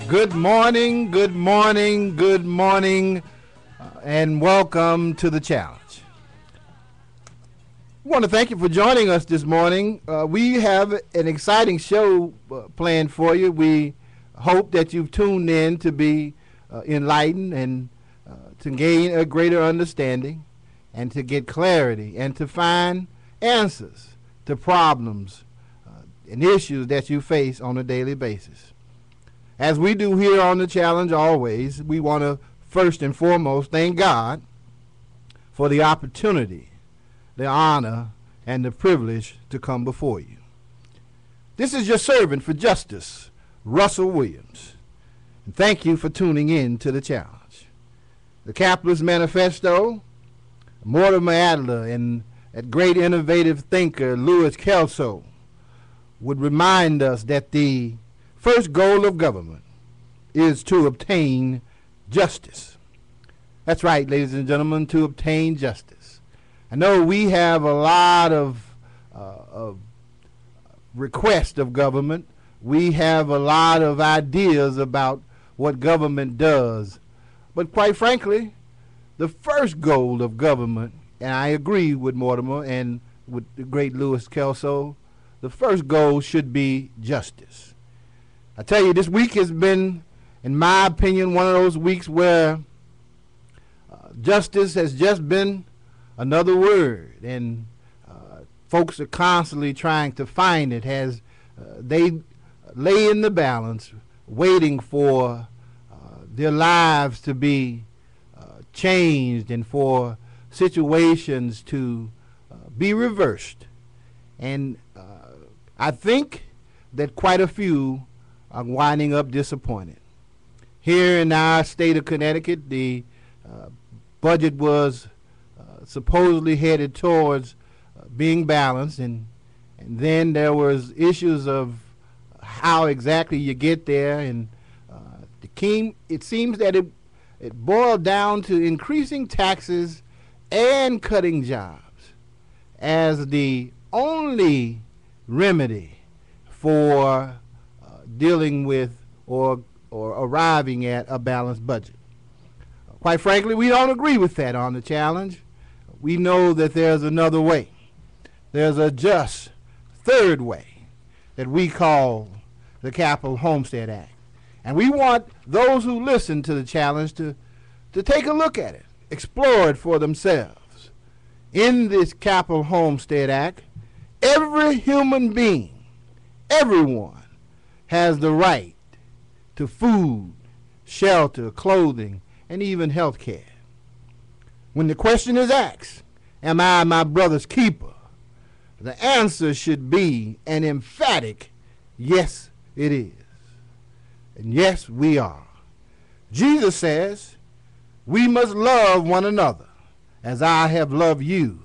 Good morning, good morning, good morning, and welcome to the challenge. I want to thank you for joining us this morning. We have an exciting show planned for you. We hope that you've tuned in to be enlightened and to gain a greater understanding and to get clarity and to find answers to problems and issues that you face on a daily basis. As we do here on the challenge always, we want to first and foremost thank God for the opportunity, the honor, and the privilege to come before you. This is your servant for justice, Russell Williams. And thank you for tuning in to the challenge. The Capitalist Manifesto, Mortimer Adler, and that great innovative thinker, Louis Kelso, would remind us that the first goal of government is to obtain justice. That's right, ladies and gentlemen, to obtain justice. I know we have a lot of requests of government. We have a lot of ideas about what government does. But quite frankly, the first goal of government, and I agree with Mortimer and with the great Louis Kelso, the first goal should be justice. I tell you, this week has been, in my opinion, one of those weeks where justice has just been another word, and folks are constantly trying to find it as they lay in the balance, waiting for their lives to be changed and for situations to be reversed. And I think that quite a few are winding up disappointed. Here in our state of Connecticut, the budget was supposedly headed towards being balanced, and then there was issues of how exactly you get there, and it seems that it boiled down to increasing taxes and cutting jobs as the only remedy for dealing with or arriving at a balanced budget. Quite frankly, we don't agree with that on the challenge. We know that there's another way. There's a just third way that we call the Capital Homestead Act. And we want those who listen to the challenge to take a look at it, explore it for themselves. In this Capital Homestead Act, every human being, everyone, has the right to food, shelter, clothing, and even health care. When the question is asked, am I my brother's keeper? The answer should be an emphatic, yes, it is. And yes, we are. Jesus says, we must love one another as I have loved you,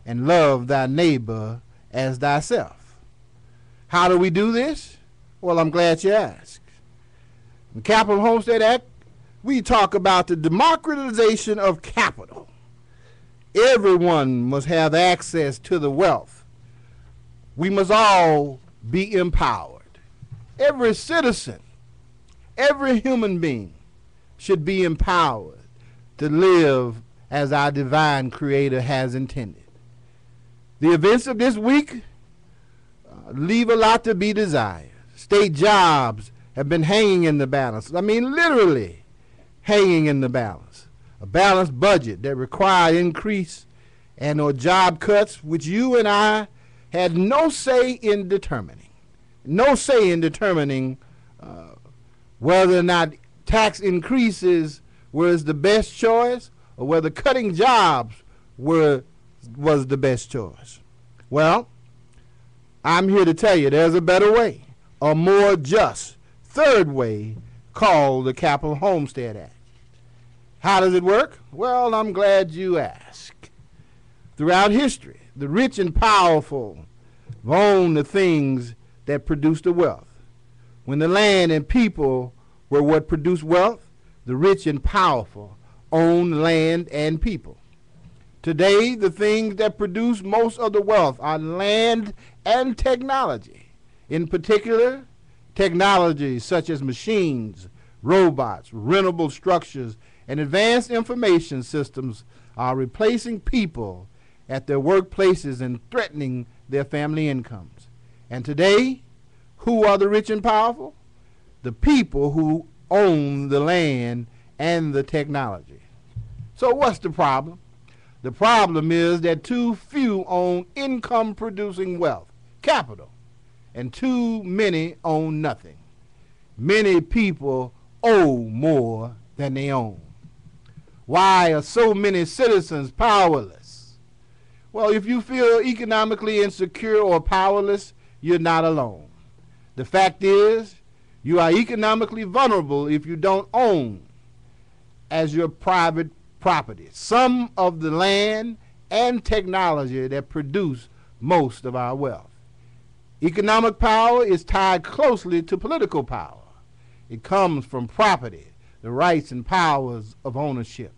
and love thy neighbor as thyself. How do we do this? Well, I'm glad you asked. In the Capital Homestead Act, we talk about the democratization of capital. Everyone must have access to the wealth. We must all be empowered. Every citizen, every human being should be empowered to live as our divine Creator has intended. The events of this week leave a lot to be desired. State jobs have been hanging in the balance. I mean, literally hanging in the balance. A balanced budget that required increase and or job cuts, which you and I had no say in determining. No say in determining whether or not tax increases was the best choice or whether cutting jobs was the best choice. Well, I'm here to tell you there's a better way, a more just third way called the Capital Homestead Act. How does it work? Well, I'm glad you asked. Throughout history, the rich and powerful owned the things that produced the wealth. When the land and people were what produced wealth, the rich and powerful owned land and people. Today, the things that produce most of the wealth are land and technology. In particular, technologies such as machines, robots, rentable structures, and advanced information systems are replacing people at their workplaces and threatening their family incomes. And today, who are the rich and powerful? The people who own the land and the technology. So what's the problem? The problem is that too few own income-producing wealth, capital, and too many own nothing. Many people owe more than they own. Why are so many citizens powerless? Well, if you feel economically insecure or powerless, you're not alone. The fact is, you are economically vulnerable if you don't own as your private property some of the land and technology that produce most of our wealth. Economic power is tied closely to political power. It comes from property, the rights and powers of ownership,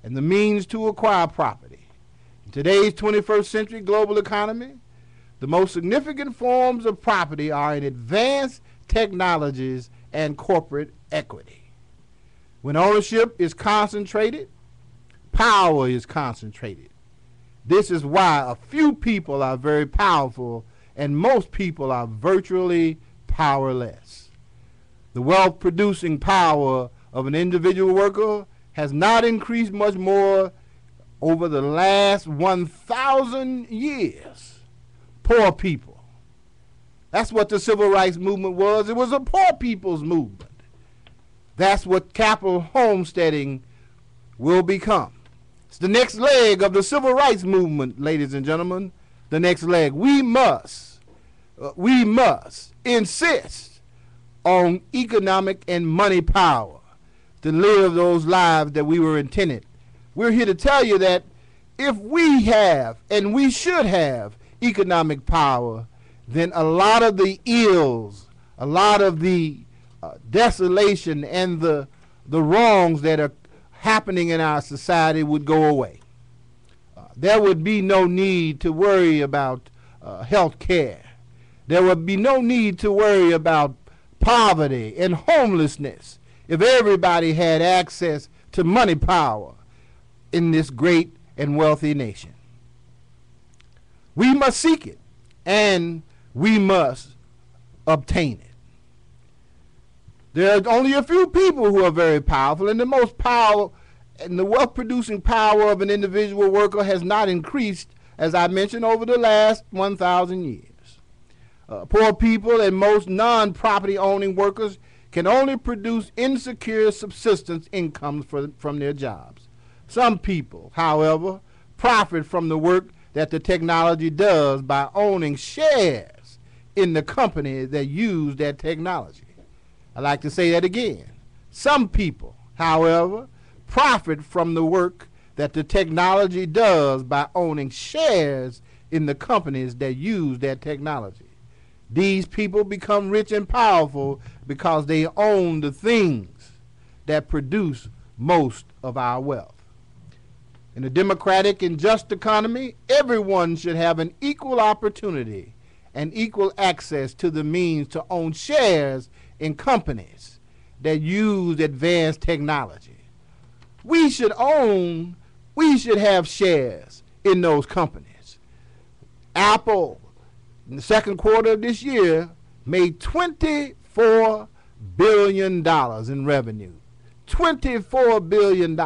and the means to acquire property. In today's 21st century global economy, the most significant forms of property are in advanced technologies and corporate equity. When ownership is concentrated, power is concentrated. This is why a few people are very powerful and most people are virtually powerless. The wealth-producing power of an individual worker has not increased much more over the last 1,000 years. Poor people. That's what the civil rights movement was. It was a poor people's movement. That's what capital homesteading will become. It's the next leg of the civil rights movement, ladies and gentlemen. The next leg. We must insist on economic and money power to live those lives that we were intended. We're here to tell you that if we have, and we should have, economic power, then a lot of the ills, a lot of the desolation and the wrongs that are happening in our society would go away. There would be no need to worry about health care. There would be no need to worry about poverty and homelessness if everybody had access to money power in this great and wealthy nation. We must seek it, and we must obtain it. There are only a few people who are very powerful, and the most power and the wealth-producing power of an individual worker has not increased, as I mentioned, over the last 1,000 years. Poor people and most non-property owning workers can only produce insecure subsistence incomes from their jobs. Some people, however, profit from the work that the technology does by owning shares in the company that use that technology. I like to say that again. Some people, however, profit from the work that the technology does by owning shares in the companies that use that technology. These people become rich and powerful because they own the things that produce most of our wealth. In a democratic and just economy, everyone should have an equal opportunity and equal access to the means to own shares in companies that use advanced technology. We should have shares in those companies. Apple, in the second quarter of this year, made $24 billion in revenue. $24 billion.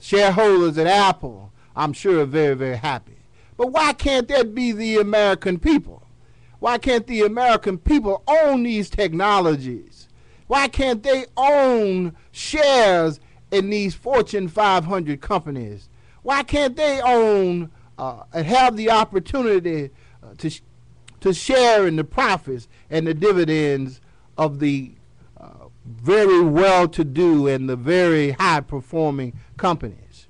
Shareholders at Apple, I'm sure, are very, very happy. But why can't that be the American people? Why can't the American people own these technologies? Why can't they own shares in these Fortune 500 companies? Why can't they own and have the opportunity to share in the profits and the dividends of the very well-to-do and the very high-performing companies?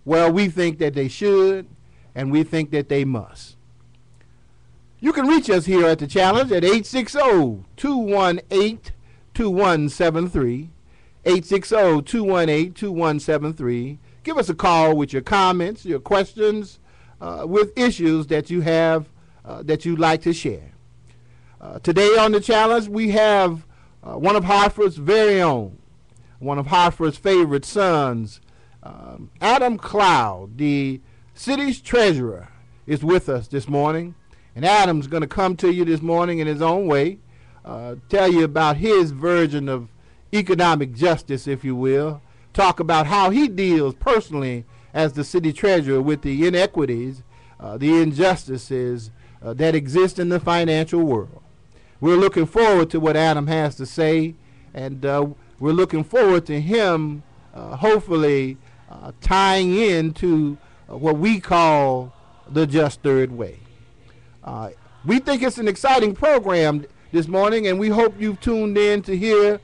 Well, we think that they should, and we think that they must. You can reach us here at The Challenge at 860-218-2173, 860-218-2173. Give us a call with your comments, your questions, with issues that you have that you'd like to share. Today on The Challenge, we have one of Hartford's very own, one of Hartford's favorite sons, Adam Cloud, the city's treasurer, is with us this morning. And Adam's going to come to you this morning in his own way, tell you about his version of economic justice, if you will, talk about how he deals personally as the city treasurer with the inequities, the injustices that exist in the financial world. We're looking forward to what Adam has to say, and we're looking forward to him hopefully tying into what we call the Just Third Way. We think it's an exciting program this morning, and we hope you've tuned in to hear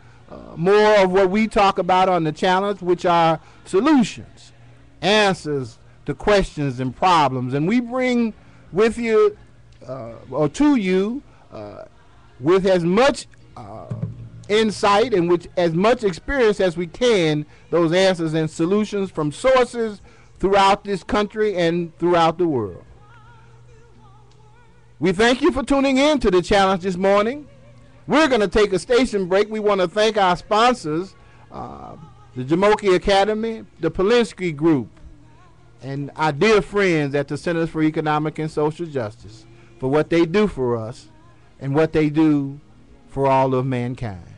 more of what we talk about on the challenge, which are solutions, answers to questions and problems. And we bring with you, or to you, with as much insight and with as much experience as we can, those answers and solutions from sources throughout this country and throughout the world. We thank you for tuning in to the challenge this morning. We're going to take a station break. We want to thank our sponsors, the Jamoke Academy, the Polinsky Group, and our dear friends at the Centers for Economic and Social Justice for what they do for us and what they do for all of mankind.